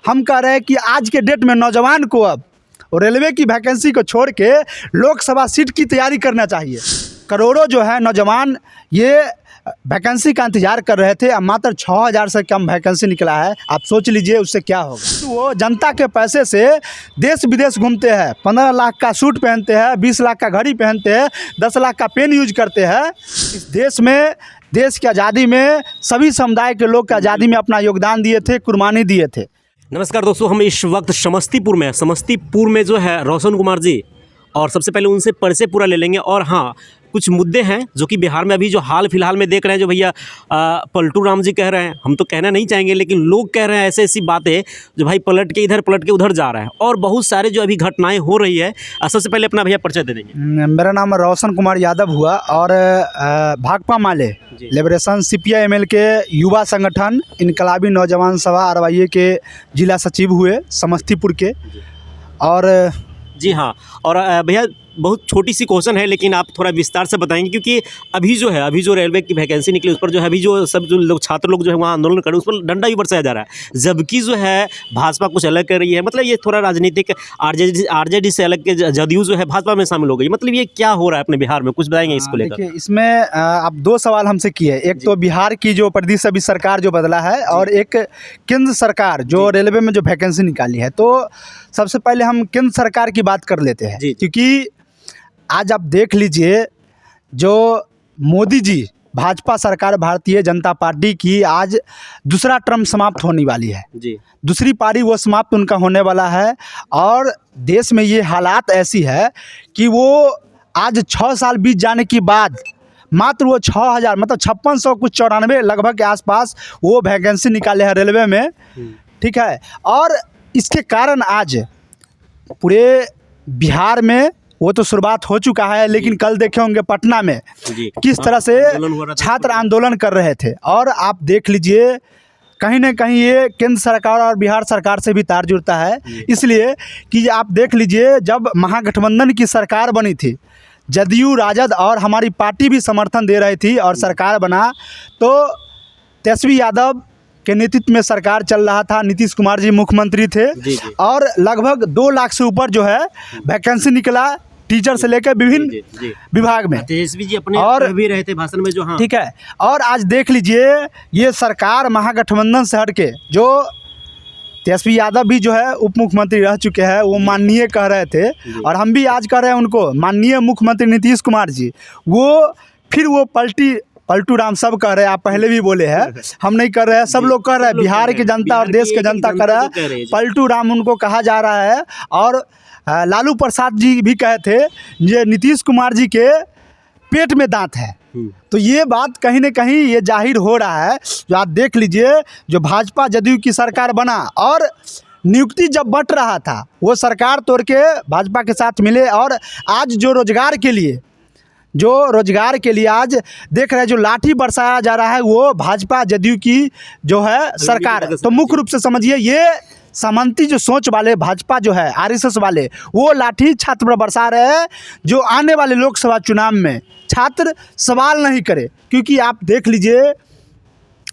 हम कह रहे हैं कि आज के डेट में नौजवान को अब रेलवे की वैकेंसी को छोड़ के लोकसभा सीट की तैयारी करना चाहिए। करोड़ों जो है नौजवान ये वैकेंसी का इंतजार कर रहे थे, अब मात्र 6000 से कम वैकेंसी निकला है। आप सोच लीजिए उससे क्या होगा। तो वो जनता के पैसे से देश विदेश घूमते हैं, 15 लाख का सूट पहनते हैं, 20 लाख का घड़ी पहनते हैं, 10 लाख का पेन यूज करते हैं। इस देश में, देश की आज़ादी में सभी समुदाय के लोग की आज़ादी में अपना योगदान दिए थे, कुर्बानी दिए थे। नमस्कार दोस्तों, हम इस वक्त समस्तीपुर में जो है रोशन कुमार जी, और सबसे पहले उनसे परिचय पूरा ले लेंगे। और हाँ, कुछ मुद्दे हैं जो कि बिहार में अभी जो हाल फिलहाल में देख रहे हैं, जो भैया पलटू राम जी कह रहे हैं, हम तो कहना नहीं चाहेंगे, लेकिन लोग कह रहे हैं ऐसी ऐसी बातें जो भाई पलट के इधर पलट के उधर जा रहा है, और बहुत सारे जो अभी घटनाएं हो रही है। सबसे पहले अपना भैया परिचय दे देंगे। मेरा नाम रोशन कुमार यादव हुआ और भाकपा माले लिबरेशन CPI-ML के युवा संगठन इनकलाबी नौजवान सभा RYA के जिला सचिव हुए समस्तीपुर के। और जी हाँ, और भैया बहुत छोटी सी क्वेश्चन है, लेकिन आप थोड़ा विस्तार से बताएंगे, क्योंकि अभी जो रेलवे की वैकेंसी निकली उस पर जो है अभी जो सब जो लोग छात्र लोग जो है वहाँ आंदोलन कर रहे हैं, उस पर डंडा भी बरसाया जा रहा है, जबकि जो है भाजपा कुछ अलग कर रही है। मतलब ये थोड़ा राजनीतिक RJD से अलग के जदयू जो है भाजपा में शामिल हो गई। मतलब ये क्या हो रहा है अपने बिहार में, कुछ बताएंगे इसको लेकर? देखिए, इसमें आप दो सवाल हमसे किए। एक तो बिहार की जो प्रदेश अभी सरकार जो बदला है, और एक केंद्र सरकार जो रेलवे में जो वैकेंसी निकाली है। तो सबसे पहले हम केंद्र सरकार की बात कर लेते हैं, क्योंकि आज आप देख लीजिए जो मोदी जी, भाजपा सरकार भारतीय जनता पार्टी की आज दूसरा टर्म समाप्त होने वाली है जी। दूसरी पारी वो समाप्त उनका होने वाला है, और देश में ये हालात ऐसी है कि वो आज 6 साल बीत जाने के बाद मात्र वो 6000 मतलब 5600 कुछ 94 लगभग के आसपास वो वैकेंसी निकाले हैं रेलवे में, ठीक है। और इसके कारण आज पूरे बिहार में वो तो शुरुआत हो चुका है, लेकिन कल देखे होंगे पटना में किस तरह से छात्र आंदोलन कर रहे थे। और आप देख लीजिए कहीं ना कहीं ये केंद्र सरकार और बिहार सरकार से भी तार जुड़ता है, इसलिए कि आप देख लीजिए जब महागठबंधन की सरकार बनी थी, जदयू राजद और हमारी पार्टी भी समर्थन दे रही थी और सरकार बना, तो तेजस्वी यादव के नेतृत्व में सरकार चल रहा था, नीतीश कुमार जी मुख्यमंत्री थे, और लगभग 2 लाख से ऊपर जो है वैकेंसी निकला टीचर से लेकर विभिन्न विभाग में। तेजस्वी जी अपने और भी रहे थे भाषण में जो, हाँ ठीक है। और आज देख लीजिए ये सरकार महागठबंधन से हट के, जो तेजस्वी यादव भी जो है उप मुख्यमंत्री रह चुके हैं, वो माननीय कह रहे थे, और हम भी आज कह रहे हैं उनको माननीय मुख्यमंत्री नीतीश कुमार जी, वो फिर वो पलटू राम सब कह रहे हैं। आप पहले भी बोले हैं, हम नहीं कर रहे हैं, सब लोग कर रहे हैं, बिहार की जनता और देश की जनता कर रहा है। पलटू राम उनको कहा जा रहा है, और लालू प्रसाद जी भी कहे थे ये नीतीश कुमार जी के पेट में दांत है। तो ये बात कहीं ना कहीं ये जाहिर हो रहा है। जो आप देख लीजिए जो भाजपा जदयू की सरकार बना, और नियुक्ति जब बंट रहा था वो सरकार तोड़ के भाजपा के साथ मिले, और आज जो रोजगार के लिए आज देख रहे हैं जो लाठी बरसाया जा रहा है, वो भाजपा जदयू की जो है सरकार है। तो मुख्य रूप से समझिए ये सामंती जो सोच वाले भाजपा जो है RSS वाले, वो लाठी छात्र पर बरसा रहे हैं, जो आने वाले लोकसभा चुनाव में छात्र सवाल नहीं करे। क्योंकि आप देख लीजिए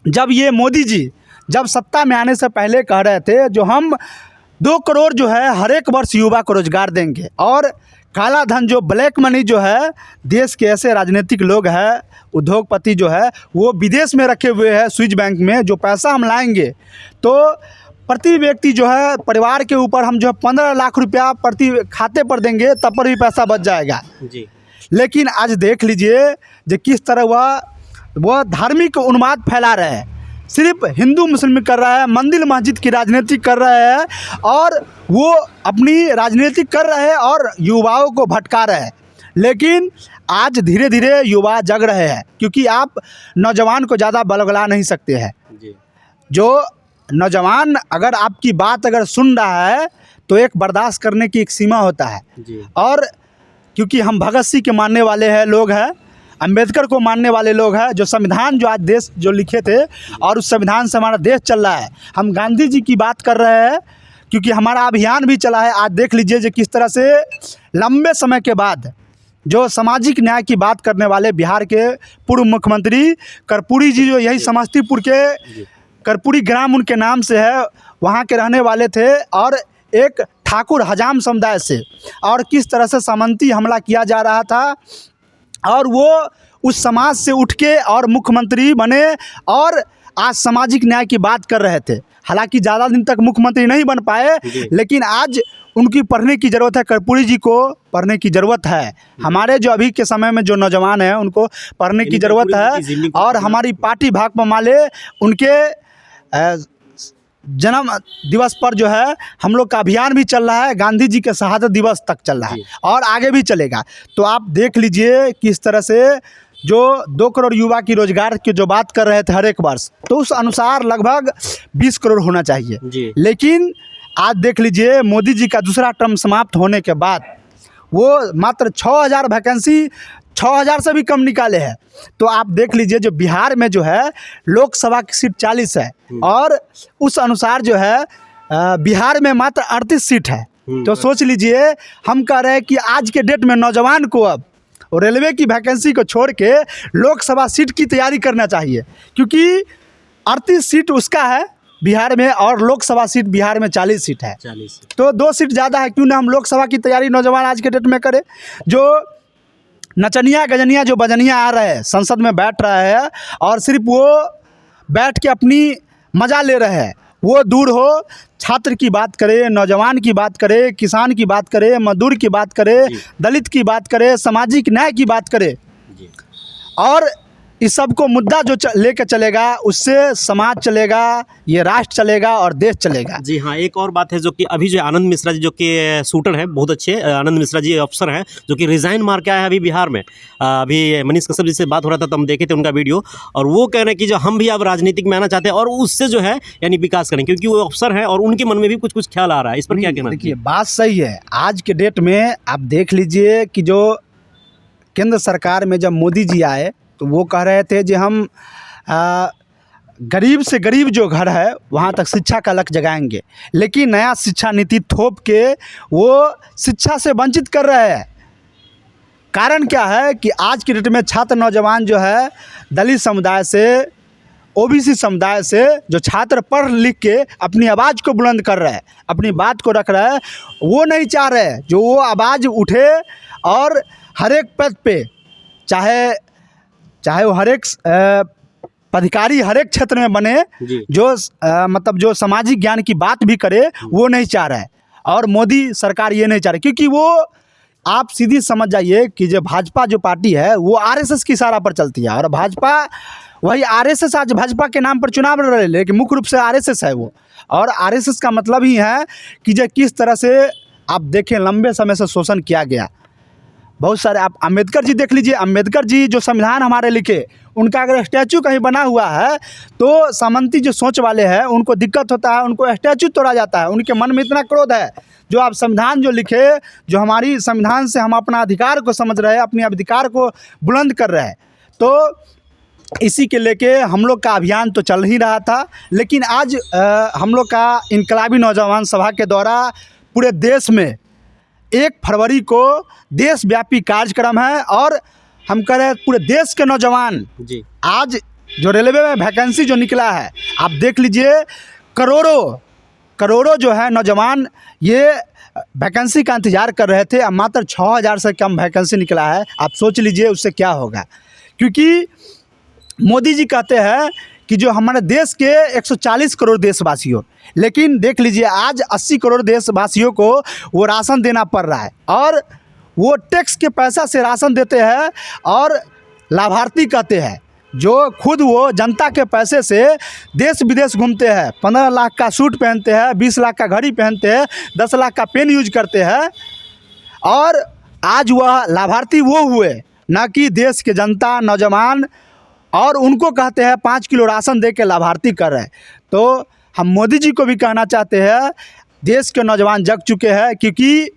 जब ये मोदी जी जब सत्ता में आने से पहले कह रहे थे जो हम 2 करोड़ जो है हर एक वर्ष युवा को रोजगार देंगे, और काला धन जो ब्लैक मनी जो है देश के ऐसे राजनीतिक लोग हैं, उद्योगपति जो है वो विदेश में रखे हुए हैं स्विस बैंक में, जो पैसा हम लाएंगे तो प्रति व्यक्ति जो है परिवार के ऊपर हम जो है 15 लाख रुपया प्रति खाते पर देंगे, तब पर भी पैसा बच जाएगा जी। लेकिन आज देख लीजिए जो किस तरह वह धार्मिक उन्माद फैला रहे हैं, सिर्फ हिंदू मुस्लिम कर रहा है, मंदिर मस्जिद की राजनीति कर रहे हैं, और वो अपनी राजनीति कर रहे हैं और युवाओं को भटका रहे हैं। लेकिन आज धीरे धीरे युवा जग रहे हैं, क्योंकि आप नौजवान को ज़्यादा बलगला नहीं सकते हैं जी। जो नौजवान अगर आपकी बात अगर सुन रहा है तो एक बर्दाश्त करने की एक सीमा होता है जी। और क्योंकि हम भगत सिंह के मानने वाले हैं लोग हैं, अंबेडकर को मानने वाले लोग हैं, जो संविधान जो आज देश जो लिखे थे और उस संविधान से हमारा देश चल रहा है। हम गांधी जी की बात कर रहे हैं, क्योंकि हमारा अभियान भी चला है। आज देख लीजिए जो किस तरह से लंबे समय के बाद जो सामाजिक न्याय की बात करने वाले बिहार के पूर्व मुख्यमंत्री कर्पूरी जी, जो यही समस्तीपुर के कर्पूरी ग्राम उनके नाम से है, वहाँ के रहने वाले थे और एक ठाकुर हजाम समुदाय से, और किस तरह से सामंती हमला किया जा रहा था और वो उस समाज से उठ के और मुख्यमंत्री बने और आज सामाजिक न्याय की बात कर रहे थे। हालांकि ज़्यादा दिन तक मुख्यमंत्री नहीं बन पाए, लेकिन आज उनकी पढ़ने की ज़रूरत है। कर्पूरी जी को पढ़ने की ज़रूरत है। हमारे जो अभी के समय में जो नौजवान हैं उनको पढ़ने की ज़रूरत है। और हमारी पार्टी भाकपा माले उनके जन्म दिवस पर जो है हम लोग का अभियान भी चल रहा है, गांधी जी के शहादत दिवस तक चल रहा है और आगे भी चलेगा। तो आप देख लीजिए किस तरह से जो 2 करोड़ युवा की रोजगार की जो बात कर रहे थे हर एक वर्ष, तो उस अनुसार लगभग 20 करोड़ होना चाहिए। लेकिन आज देख लीजिए मोदी जी का दूसरा टर्म समाप्त होने के बाद वो मात्र 6000 वैकेंसी 6000 से भी कम निकाले हैं। तो आप देख लीजिए जो बिहार में जो है लोकसभा की सीट 40 है और उस अनुसार जो है बिहार में मात्र 38 सीट है। तो सोच लीजिए, हम कह रहे हैं कि आज के डेट में नौजवान को अब रेलवे की वैकेंसी को छोड़ के लोकसभा सीट की तैयारी करना चाहिए, क्योंकि 38 सीट उसका है बिहार में और लोकसभा सीट बिहार में 40 सीट है। 40 तो 2 सीट ज़्यादा है, क्यों ना हम लोकसभा की तैयारी नौजवान आज के डेट में करें। जो नचनिया गजनिया जो बजनिया आ रहे हैं संसद में बैठ रहा है और सिर्फ वो बैठ के अपनी मज़ा ले रहे हैं, वो दूर हो। छात्र की बात करे, नौजवान की बात करे, किसान की बात करे, मजदूर की बात करे, दलित की बात करे, सामाजिक न्याय की बात करे, और इस सब को मुद्दा जो लेकर चलेगा उससे समाज चलेगा, ये राष्ट्र चलेगा और देश चलेगा। जी हाँ, एक और बात है जो कि अभी जो आनंद मिश्रा जी जो कि शूटर हैं, बहुत अच्छे आनंद मिश्रा जी अफसर हैं जो कि रिज़ाइन मार के आए हैं अभी बिहार में। अभी मनीष कश्यप जी से बात हो रहा था तो हम देखे थे उनका वीडियो, और वो कह रहे हैं कि जो हम भी अब राजनीतिक में आना चाहते हैं और उससे जो है यानी विकास करें, क्योंकि वो अफसर हैं और उनके मन में भी कुछ कुछ ख्याल आ रहा है। इस पर क्या कहना? देखिए, बात सही है। आज के डेट में आप देख लीजिए कि जो केंद्र सरकार में जब मोदी जी आए तो वो कह रहे थे कि हम गरीब से गरीब जो घर है वहाँ तक शिक्षा का लक्ष्य जगाएंगे, लेकिन नया शिक्षा नीति थोप के वो शिक्षा से वंचित कर रहे हैं। कारण क्या है कि आज की डेट में छात्र नौजवान जो है दलित समुदाय से, ओबीसी समुदाय से जो छात्र पढ़ लिख के अपनी आवाज़ को बुलंद कर रहे हैं, अपनी बात को रख रहे हैं, वो नहीं चाह रहे जो वो आवाज़ उठे और हर एक पद पे, चाहे वो हर एक पदाधिकारी हर एक क्षेत्र में बने, जो मतलब जो सामाजिक ज्ञान की बात भी करे, वो नहीं चाह रहा है। और मोदी सरकार ये नहीं चाह रही, क्योंकि वो आप सीधी समझ जाइए कि जो भाजपा जो पार्टी है वो आरएसएस की इशारा पर चलती है, और भाजपा वही आरएसएस आज भाजपा के नाम पर चुनाव लड़ रहे, लेकिन मुख्य रूप से आरएसएस है वो। और आरएसएस का मतलब ही है कि जो किस तरह से आप देखें लंबे समय से शोषण किया गया। बहुत सारे आप अम्बेडकर जी देख लीजिए, अम्बेडकर जी जो संविधान हमारे लिखे, उनका अगर स्टैचू कहीं बना हुआ है तो सामंती जो सोच वाले हैं उनको दिक्कत होता है, उनको स्टैचू तोड़ा जाता है। उनके मन में इतना क्रोध है, जो आप संविधान जो लिखे, जो हमारी संविधान से हम अपना अधिकार को समझ रहे हैं, अपने अधिकार को बुलंद कर रहे हैं। तो इसी के लेके हम लोग का अभियान तो चल ही रहा था, लेकिन आज हम लोग का इनकलाबी नौजवान सभा के द्वारा पूरे देश में 1 फरवरी को देशव्यापी कार्यक्रम है, और हम कह रहे हैं पूरे देश के नौजवान जी आज जो रेलवे में वैकेंसी जो निकला है, आप देख लीजिए करोड़ों जो है नौजवान ये वैकेंसी का इंतज़ार कर रहे थे। अब मात्र 6000 से कम वैकेंसी निकला है। आप सोच लीजिए उससे क्या होगा, क्योंकि मोदी जी कहते हैं कि जो हमारे देश के 140 करोड़ देशवासियों, लेकिन देख लीजिए आज 80 करोड़ देशवासियों को वो राशन देना पड़ रहा है, और वो टैक्स के पैसा से राशन देते हैं और लाभार्थी कहते हैं, जो खुद वो जनता के पैसे से देश विदेश घूमते हैं, 15 लाख का सूट पहनते हैं, 20 लाख का घड़ी पहनते हैं, 10 लाख का पेन यूज करते हैं, और आज वह लाभार्थी वो हुए, ना कि देश के जनता नौजवान, और उनको कहते हैं 5 किलो राशन दे के लाभार्थी कर रहे हैं। तो हम मोदी जी को भी कहना चाहते हैं, देश के नौजवान जग चुके हैं, क्योंकि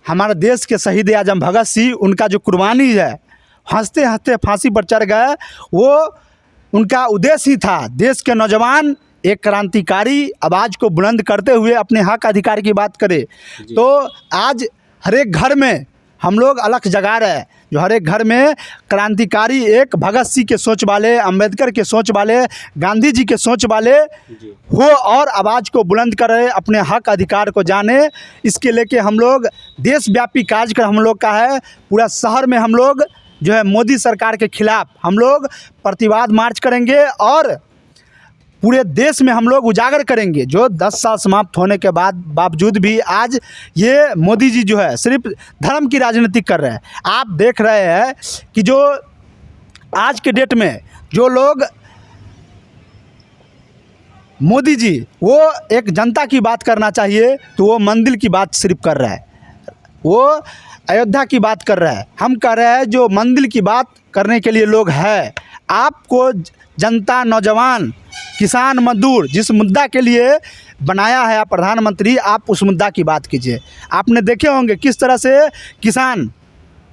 हमारे देश के शहीद आजम भगत सिंह, उनका जो कुर्बानी है, हंसते हंसते फांसी पर चढ़ गए, वो उनका उद्देश्य ही था देश के नौजवान एक क्रांतिकारी आवाज़ को बुलंद करते हुए अपने हक अधिकार की बात करें। तो आज हर एक घर में हम लोग अलख जगा रहे हैं, जो हर एक घर में क्रांतिकारी एक भगत सिंह के सोच वाले, अंबेडकर के सोच वाले, गांधी जी के सोच वाले हो और आवाज़ को बुलंद करे, अपने हक अधिकार को जाने। इसके लेके हम लोग देशव्यापी कार्यक्रम हम लोग का है। पूरा शहर में हम लोग जो है मोदी सरकार के खिलाफ हम लोग प्रतिवाद मार्च करेंगे और पूरे देश में हम लोग उजागर करेंगे। जो 10 साल समाप्त होने के बावजूद भी आज ये मोदी जी जो है सिर्फ धर्म की राजनीति कर रहे हैं। आप देख रहे हैं कि जो आज के डेट में जो लोग मोदी जी वो एक जनता की बात करना चाहिए तो वो मंदिर की बात सिर्फ कर रहा है, वो अयोध्या की बात कर रहा है। हम कह रहे हैं जो मंदिर की बात करने के लिए लोग हैं, आपको जनता, नौजवान, किसान, मजदूर जिस मुद्दा के लिए बनाया है प्रधानमंत्री, आप उस मुद्दा की बात कीजिए। आपने देखे होंगे किस तरह से किसान,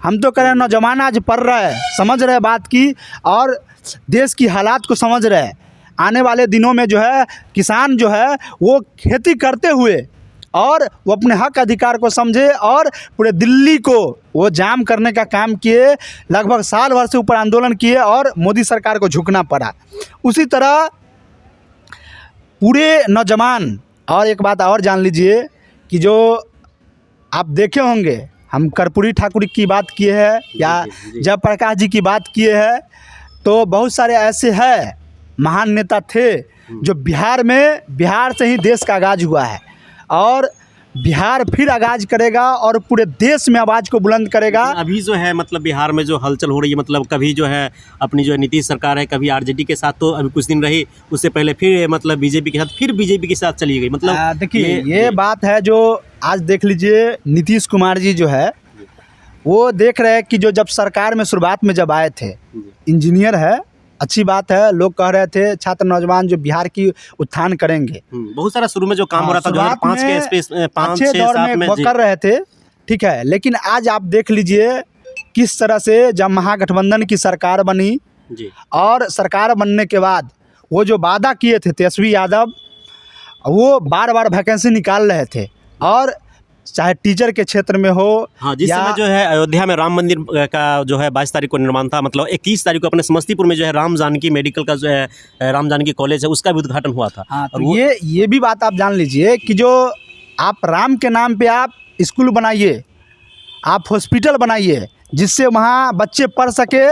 हम तो कह रहे हैं नौजवान आज पढ़ रहा है, समझ रहे बात की और देश की हालात को समझ रहे हैं। आने वाले दिनों में जो है किसान जो है वो खेती करते हुए और वो अपने हक अधिकार को समझे और पूरे दिल्ली को वो जाम करने का काम किए। लगभग साल भर से ऊपर आंदोलन किए और मोदी सरकार को झुकना पड़ा। उसी तरह पूरे नौजवान, और एक बात और जान लीजिए कि जो आप देखे होंगे हम कर्पूरी ठाकुर की बात किए हैं या जयप्रकाश जी की बात किए हैं, तो बहुत सारे ऐसे हैं महान नेता थे जो बिहार से ही देश का आगाज़ हुआ है और बिहार फिर आगाज़ करेगा और पूरे देश में आवाज़ को बुलंद करेगा। अभी जो है मतलब बिहार में जो हलचल हो रही है, मतलब कभी जो है अपनी जो नीतीश सरकार है, कभी आरजेडी के साथ तो अभी कुछ दिन रही, उससे पहले फिर मतलब बीजेपी के साथ, फिर बीजेपी के साथ चली गई। मतलब देखिए ये बात है जो आज देख लीजिए नीतीश कुमार जी जो है वो देख रहे हैं कि जो जब सरकार में शुरुआत में जब आए थे, इंजीनियर है, अच्छी बात है, लोग कह रहे थे छात्र नौजवान जो बिहार की उत्थान करेंगे। बहुत सारा शुरू में जो काम हो रहा था 2005 के स्पेस 5-6 दौर में वो कर रहे थे, ठीक है। लेकिन आज आप देख लीजिए किस तरह से जब महागठबंधन की सरकार बनी जी, और सरकार बनने के बाद वो जो वादा किए थे तेजस्वी यादव, वो बार बार वैकेंसी निकाल रहे थे और चाहे टीचर के क्षेत्र में हो। हाँ, जिस समय जो है अयोध्या में राम मंदिर का जो है 22 तारीख को निर्माण था, मतलब 21 तारीख को अपने समस्तीपुर में जो है राम जानकी मेडिकल का जो है राम जानकी कॉलेज है उसका भी उद्घाटन हुआ था। हाँ, तो ये भी बात आप जान लीजिए कि जो आप राम के नाम पे आप स्कूल बनाइए, आप हॉस्पिटल बनाइए जिससे वहाँ बच्चे पढ़ सके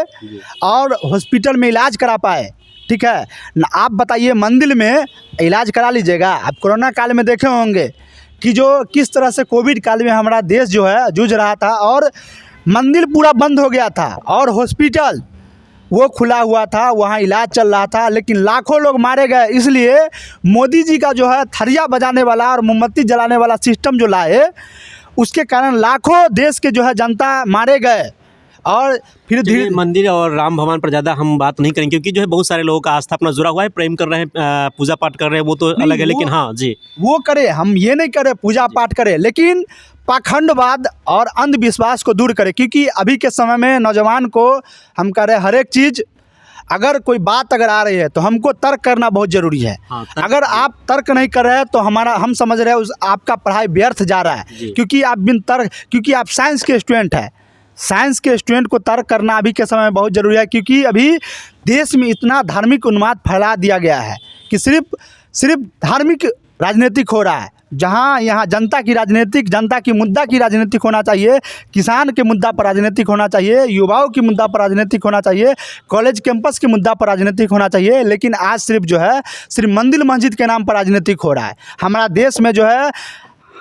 और हॉस्पिटल में इलाज करा पाए, ठीक है ना। आप बताइए मंदिर में इलाज करा लीजिएगा। आप कोरोना काल में देखे होंगे कि जो किस तरह से कोविड काल में हमारा देश जो है जूझ रहा था और मंदिर पूरा बंद हो गया था और हॉस्पिटल वो खुला हुआ था, वहाँ इलाज चल रहा था, लेकिन लाखों लोग मारे गए। इसलिए मोदी जी का जो है थरिया बजाने वाला और मोमबत्ती जलाने वाला सिस्टम जो लाए, उसके कारण लाखों देश के जो है जनता मारे गए। और फिर धीरे मंदिर और राम भगवान पर ज़्यादा हम बात नहीं करेंगे क्योंकि जो है बहुत सारे लोगों का आस्था अपना जुड़ा हुआ है, प्रेम कर रहे हैं, पूजा पाठ कर रहे हैं, वो तो अलग है। लेकिन हाँ जी, वो करे, हम ये नहीं करें पूजा पाठ करें, लेकिन पाखंडवाद और अंधविश्वास को दूर करें। क्योंकि अभी के समय में नौजवान को हम कह रहे हैं हर एक चीज़, अगर कोई बात अगर आ रही है तो हमको तर्क करना बहुत ज़रूरी है। हाँ, अगर आप तर्क नहीं कर रहे हैं तो हम समझ रहे हैं आपका पढ़ाई व्यर्थ जा रहा है। क्योंकि आप बिन तर्क, क्योंकि आप साइंस के स्टूडेंट हैं, साइंस के स्टूडेंट को तर्क करना अभी के समय में बहुत ज़रूरी है। क्योंकि अभी देश में इतना धार्मिक उन्माद फैला दिया गया है कि सिर्फ धार्मिक राजनीतिक हो रहा है, जहाँ यहाँ जनता की मुद्दा की राजनीतिक होना चाहिए, किसान के मुद्दा पर राजनीतिक होना चाहिए, युवाओं की मुद्दा पर राजनीतिक होना चाहिए, कॉलेज कैंपस के मुद्दा पर राजनीतिक होना चाहिए। लेकिन आज सिर्फ मंदिर मस्जिद के नाम पर राजनीतिक हो रहा है।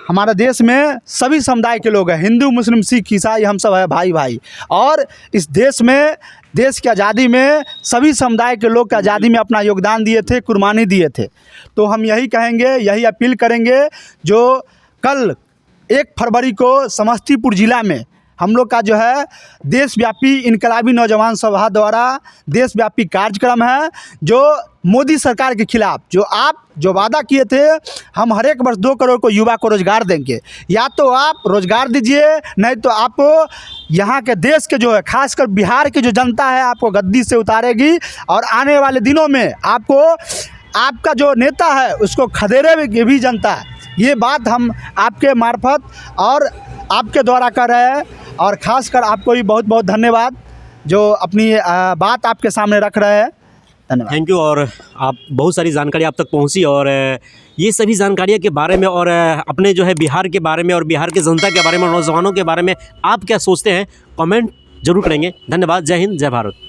हमारा देश में सभी समुदाय के लोग हैं, हिंदू, मुस्लिम, सिख, ईसाई, हम सब है भाई भाई। और इस देश में, देश की आज़ादी में सभी समुदाय के लोग आज़ादी में अपना योगदान दिए थे, कुर्बानी दिए थे। तो हम यही कहेंगे, यही अपील करेंगे, जो कल 1 फरवरी को समस्तीपुर ज़िला में हम लोग का जो है देशव्यापी इनकलाबी नौजवान सभा द्वारा देशव्यापी कार्यक्रम है, जो मोदी सरकार के खिलाफ जो वादा किए थे, हम हर एक वर्ष 2 करोड़ को युवा को रोज़गार देंगे। या तो आप रोज़गार दीजिए, नहीं तो आपको यहाँ के देश के जो है, खासकर बिहार की जो जनता है, आपको गद्दी से उतारेगी। और आने वाले दिनों में आपका जो नेता है उसको खदेड़ेगी भी जनता। ये बात हम आपके मार्फत और आपके द्वारा कर रहे हैं। और ख़ासकर आपको भी बहुत बहुत धन्यवाद जो अपनी बात आपके सामने रख रहे हैं। धन्यवाद। Thank you. और आप बहुत सारी जानकारी आप तक पहुंची और ये सभी जानकारियों के बारे में और अपने जो है बिहार के बारे में और बिहार की जनता के बारे में, नौजवानों के बारे में आप क्या सोचते हैं, कमेंट जरूर करेंगे। धन्यवाद। जय हिंद, जय भारत।